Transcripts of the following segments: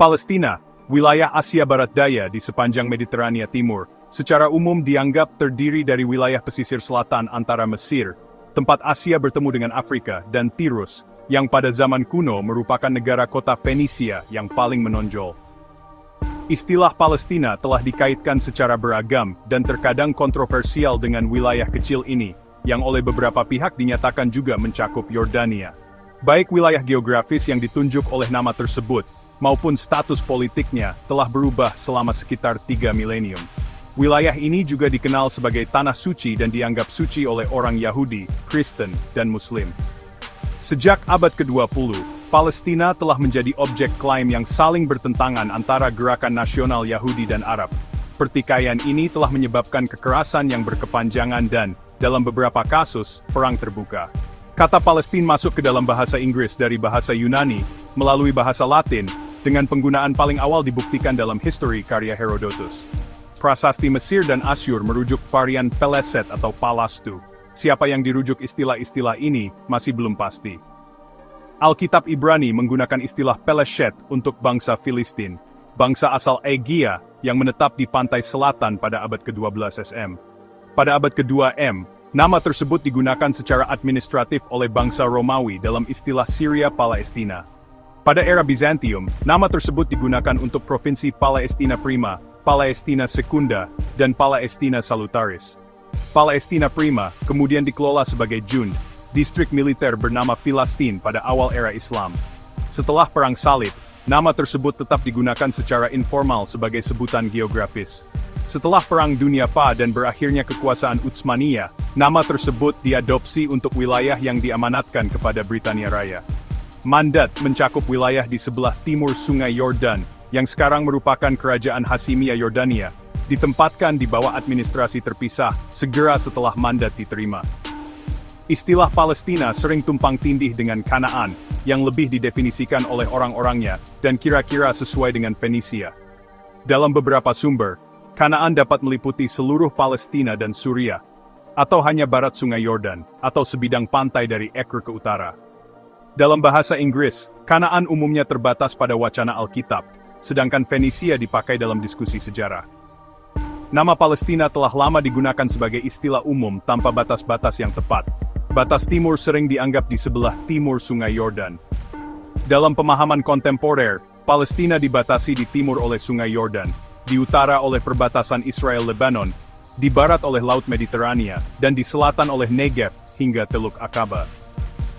Palestina, wilayah Asia Barat Daya di sepanjang Mediterania Timur, secara umum dianggap terdiri dari wilayah pesisir selatan antara Mesir, tempat Asia bertemu dengan Afrika, dan Tirus, yang pada zaman kuno merupakan negara kota Fenisia yang paling menonjol. Istilah Palestina telah dikaitkan secara beragam dan terkadang kontroversial dengan wilayah kecil ini, yang oleh beberapa pihak dinyatakan juga mencakup Yordania. Baik wilayah geografis yang ditunjuk oleh nama tersebut, maupun status politiknya telah berubah selama sekitar 3 milenium. Wilayah ini juga dikenal sebagai Tanah Suci dan dianggap suci oleh orang Yahudi, Kristen, dan Muslim. Sejak abad ke-20, Palestina telah menjadi objek klaim yang saling bertentangan antara gerakan nasional Yahudi dan Arab. Pertikaian ini telah menyebabkan kekerasan yang berkepanjangan dan, dalam beberapa kasus, perang terbuka. Kata Palestina masuk ke dalam bahasa Inggris dari bahasa Yunani, melalui bahasa Latin, dengan penggunaan paling awal dibuktikan dalam History karya Herodotus. Prasasti Mesir dan Asyur merujuk varian Peleset atau Palastu. Siapa yang dirujuk istilah-istilah ini masih belum pasti. Alkitab Ibrani menggunakan istilah Peleshet untuk bangsa Filistin, bangsa asal Egea yang menetap di pantai selatan pada abad ke-12 SM. Pada abad ke-2 M, nama tersebut digunakan secara administratif oleh bangsa Romawi dalam istilah Syria Palestina. Pada era Bizantium, nama tersebut digunakan untuk provinsi Palestina Prima, Palestina Secunda, dan Palestina Salutaris. Palestina Prima kemudian dikelola sebagai Jund, distrik militer bernama Filastin pada awal era Islam. Setelah Perang Salib, nama tersebut tetap digunakan secara informal sebagai sebutan geografis. Setelah Perang Dunia PA dan berakhirnya kekuasaan Utsmaniyah, nama tersebut diadopsi untuk wilayah yang diamanatkan kepada Britania Raya. Mandat mencakup wilayah di sebelah timur Sungai Yordan, yang sekarang merupakan Kerajaan Hasimiyah Yordania, ditempatkan di bawah administrasi terpisah segera setelah mandat diterima. Istilah Palestina sering tumpang tindih dengan Kanaan, yang lebih didefinisikan oleh orang-orangnya, dan kira-kira sesuai dengan Fenisia. Dalam beberapa sumber, Kanaan dapat meliputi seluruh Palestina dan Suriah, atau hanya barat Sungai Yordan, atau sebidang pantai dari Ekr ke utara. Dalam bahasa Inggris, Kanaan umumnya terbatas pada wacana Alkitab, sedangkan Fenisia dipakai dalam diskusi sejarah. Nama Palestina telah lama digunakan sebagai istilah umum tanpa batas-batas yang tepat. Batas timur sering dianggap di sebelah timur Sungai Yordan. Dalam pemahaman kontemporer, Palestina dibatasi di timur oleh Sungai Yordan, di utara oleh perbatasan Israel-Lebanon, di barat oleh Laut Mediterania, dan di selatan oleh Negev hingga Teluk Akaba.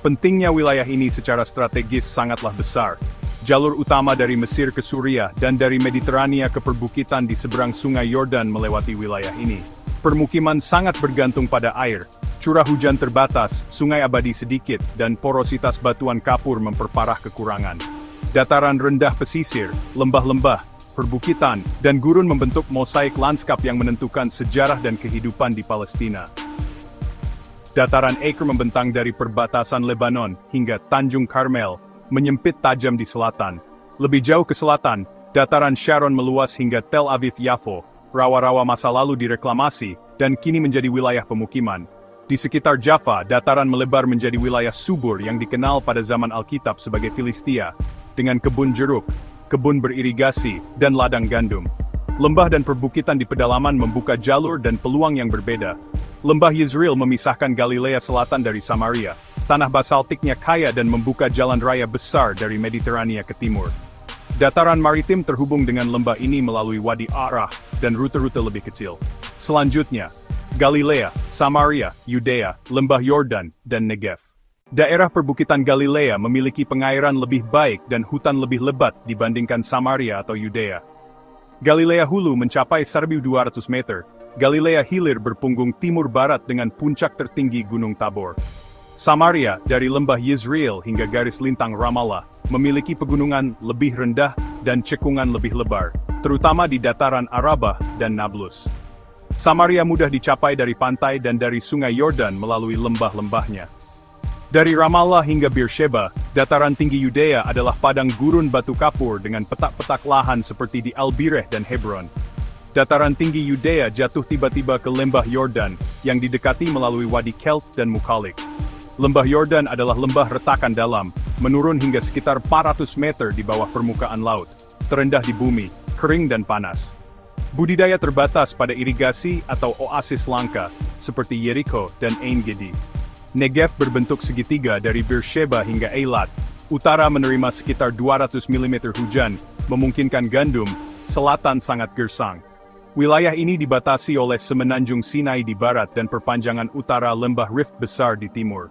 Pentingnya wilayah ini secara strategis sangatlah besar. Jalur utama dari Mesir ke Suriah dan dari Mediterania ke perbukitan di seberang Sungai Yordan melewati wilayah ini. Permukiman sangat bergantung pada air, curah hujan terbatas, sungai abadi sedikit, dan porositas batuan kapur memperparah kekurangan. Dataran rendah pesisir, lembah-lembah, perbukitan, dan gurun membentuk mosaik lanskap yang menentukan sejarah dan kehidupan di Palestina. Dataran Ekr membentang dari perbatasan Lebanon hingga Tanjung Karmel, menyempit tajam di selatan. Lebih jauh ke selatan, dataran Sharon meluas hingga Tel Aviv-Yafo, rawa-rawa masa lalu direklamasi, dan kini menjadi wilayah pemukiman. Di sekitar Jaffa, dataran melebar menjadi wilayah subur yang dikenal pada zaman Alkitab sebagai Filistia, dengan kebun jeruk, kebun beririgasi, dan ladang gandum. Lembah dan perbukitan di pedalaman membuka jalur dan peluang yang berbeda. Lembah Yizreel memisahkan Galilea Selatan dari Samaria. Tanah basaltiknya kaya dan membuka jalan raya besar dari Mediterania ke timur. Dataran maritim terhubung dengan lembah ini melalui Wadi Arah dan rute-rute lebih kecil. Selanjutnya, Galilea, Samaria, Yudea, Lembah Yordan, dan Negev. Daerah perbukitan Galilea memiliki pengairan lebih baik dan hutan lebih lebat dibandingkan Samaria atau Yudea. Galilea Hulu mencapai 1.200 meter, Galilea Hilir berpunggung timur barat dengan puncak tertinggi Gunung Tabor. Samaria, dari lembah Yizreel hingga garis lintang Ramallah, memiliki pegunungan lebih rendah dan cekungan lebih lebar, terutama di dataran Arabah dan Nablus. Samaria mudah dicapai dari pantai dan dari Sungai Yordan melalui lembah-lembahnya. Dari Ramallah hingga Beersheba, dataran tinggi Yudea adalah padang gurun batu kapur dengan petak-petak lahan seperti di Albireh dan Hebron. Dataran tinggi Yudea jatuh tiba-tiba ke lembah Yordan, yang didekati melalui Wadi Kelt dan Mukalik. Lembah Yordan adalah lembah retakan dalam, menurun hingga sekitar 400 meter di bawah permukaan laut. terendah di bumi, kering dan panas. Budidaya terbatas pada irigasi atau oasis langka, seperti Jericho dan Ein Gedi. Negev berbentuk segitiga dari Beersheba hingga Eilat. Utara menerima sekitar 200 mm hujan, memungkinkan gandum. Selatan sangat gersang. Wilayah ini dibatasi oleh Semenanjung Sinai di barat dan perpanjangan utara lembah Rift Besar di timur.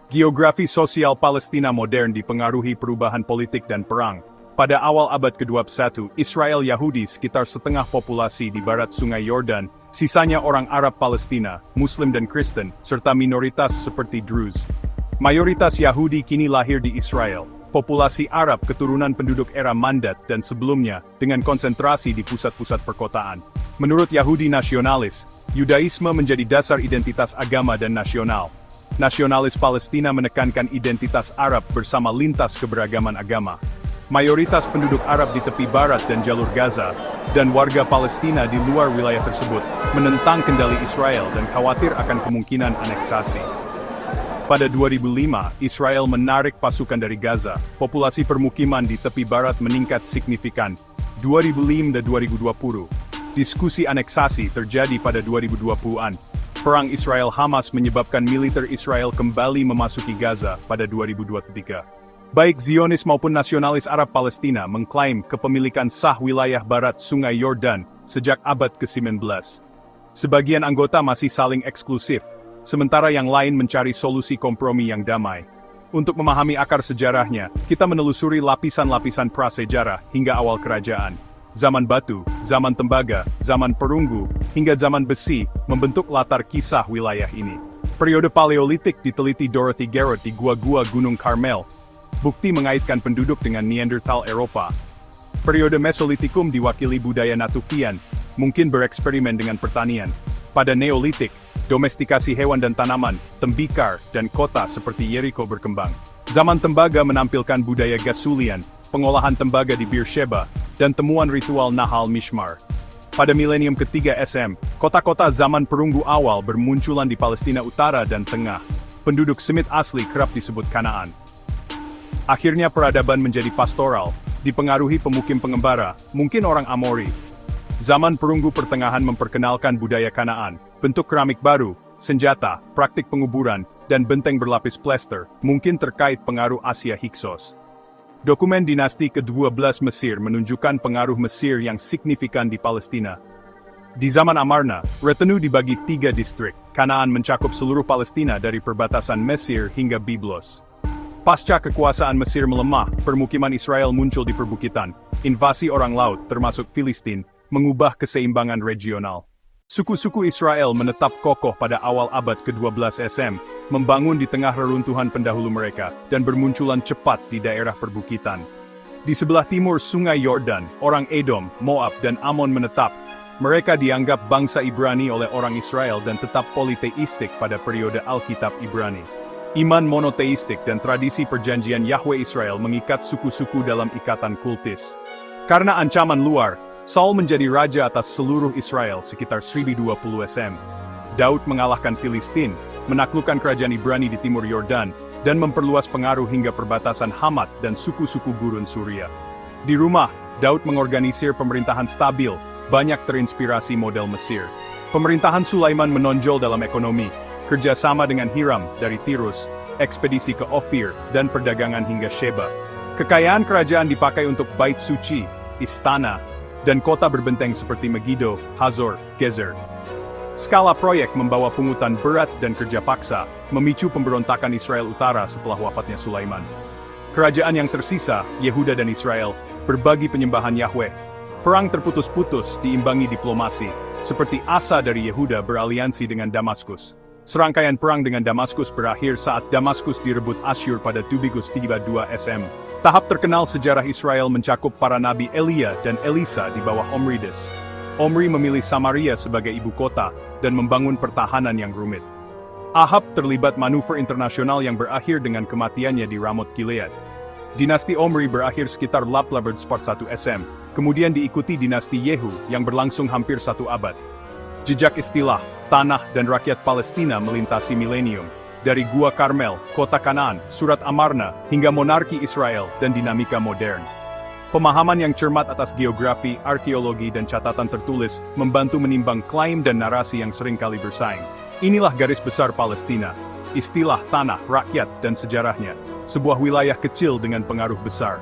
Geografi sosial Palestina modern dipengaruhi perubahan politik dan perang. Pada awal abad ke-21, Israel Yahudi sekitar setengah populasi di barat Sungai Yordan, sisanya orang Arab Palestina, Muslim dan Kristen, serta minoritas seperti Druze. Mayoritas Yahudi kini lahir di Israel. Populasi Arab keturunan penduduk era Mandat dan sebelumnya, dengan konsentrasi di pusat-pusat perkotaan. Menurut Yahudi nasionalis, Yudaisme menjadi dasar identitas agama dan nasional. Nasionalis Palestina menekankan identitas Arab bersama lintas keberagaman agama. Mayoritas penduduk Arab di tepi barat dan jalur Gaza, dan warga Palestina di luar wilayah tersebut, menentang kendali Israel dan khawatir akan kemungkinan aneksasi. Pada 2005, Israel menarik pasukan dari Gaza. Populasi permukiman di tepi barat meningkat signifikan. 2005 dan 2020. Diskusi aneksasi terjadi pada 2020-an. Perang Israel-Hamas menyebabkan militer Israel kembali memasuki Gaza pada 2023. Baik Zionis maupun nasionalis Arab Palestina mengklaim kepemilikan sah wilayah barat Sungai Yordan sejak abad ke-19. Sebagian anggota masih saling eksklusif, sementara yang lain mencari solusi kompromi yang damai. Untuk memahami akar sejarahnya, kita menelusuri lapisan-lapisan prasejarah hingga awal kerajaan. Zaman batu, zaman tembaga, zaman perunggu, hingga zaman besi, membentuk latar kisah wilayah ini. Periode Paleolitik diteliti Dorothy Garrett di gua-gua Gunung Karmel. Bukti mengaitkan penduduk dengan Neanderthal Eropa. Periode Mesolitikum diwakili budaya Natufian, mungkin bereksperimen dengan pertanian. Pada Neolitik, domestikasi hewan dan tanaman, tembikar, dan kota seperti Jericho berkembang. Zaman tembaga menampilkan budaya Gasulian, pengolahan tembaga di Beersheba, dan temuan ritual Nahal Mishmar. Pada milenium ketiga SM, kota-kota zaman perunggu awal bermunculan di Palestina Utara dan Tengah. Penduduk Semit asli kerap disebut Kanaan. Akhirnya peradaban menjadi pastoral, dipengaruhi pemukim pengembara, mungkin orang Amori. Zaman perunggu pertengahan memperkenalkan budaya Kanaan, bentuk keramik baru, senjata, praktik penguburan, dan benteng berlapis plester, mungkin terkait pengaruh Asia Hyksos. Dokumen dinasti ke-12 Mesir menunjukkan pengaruh Mesir yang signifikan di Palestina. Di zaman Amarna, retenue dibagi 3 distrik. Kanaan mencakup seluruh Palestina dari perbatasan Mesir hingga Byblos. Pasca kekuasaan Mesir melemah, permukiman Israel muncul di perbukitan. Invasi orang laut, termasuk Filistin, mengubah keseimbangan regional. Suku-suku Israel menetap kokoh pada awal abad ke-12 SM, membangun di tengah reruntuhan pendahulu mereka, dan bermunculan cepat di daerah perbukitan. Di sebelah timur Sungai Yordan, orang Edom, Moab, dan Ammon menetap. Mereka dianggap bangsa Ibrani oleh orang Israel dan tetap politeistik pada periode Alkitab Ibrani. Iman monoteistik dan tradisi perjanjian Yahweh Israel mengikat suku-suku dalam ikatan kultis. Karena ancaman luar, Saul menjadi raja atas seluruh Israel sekitar 1020 SM. Daud mengalahkan Filistin, menaklukkan kerajaan Ibrani di timur Yordan, dan memperluas pengaruh hingga perbatasan Hamat dan suku-suku gurun Suria. Di rumah, Daud mengorganisir pemerintahan stabil, banyak terinspirasi model Mesir. Pemerintahan Sulaiman menonjol dalam ekonomi, kerjasama dengan Hiram dari Tirus, ekspedisi ke Ofir, dan perdagangan hingga Sheba. Kekayaan kerajaan dipakai untuk bait suci, istana, dan kota berbenteng seperti Megiddo, Hazor, Gezer. Skala proyek membawa pungutan berat dan kerja paksa, memicu pemberontakan Israel Utara setelah wafatnya Sulaiman. Kerajaan yang tersisa, Yehuda dan Israel, berbagi penyembahan Yahweh. Perang terputus-putus diimbangi diplomasi, seperti Asa dari Yehuda beraliansi dengan Damaskus. Serangkaian perang dengan Damaskus berakhir saat Damaskus direbut Asyur pada Tubigus 32 SM. Tahap terkenal sejarah Israel mencakup para nabi Elia dan Elisa di bawah Omrides. Omri memilih Samaria sebagai ibu kota dan membangun pertahanan yang rumit. Ahab terlibat manuver internasional yang berakhir dengan kematiannya di Ramot Gilead. Dinasti Omri berakhir sekitar 1841 SM, kemudian diikuti dinasti Yehu yang berlangsung hampir 1 abad. Jejak istilah, tanah dan rakyat Palestina melintasi milenium, dari Gua Karmel, kota Kanaan, surat Amarna, hingga monarki Israel dan dinamika modern. Pemahaman yang cermat atas geografi, arkeologi, dan catatan tertulis membantu menimbang klaim dan narasi yang seringkali bersaing. Inilah garis besar Palestina. Istilah tanah, rakyat, dan sejarahnya. Sebuah wilayah kecil dengan pengaruh besar.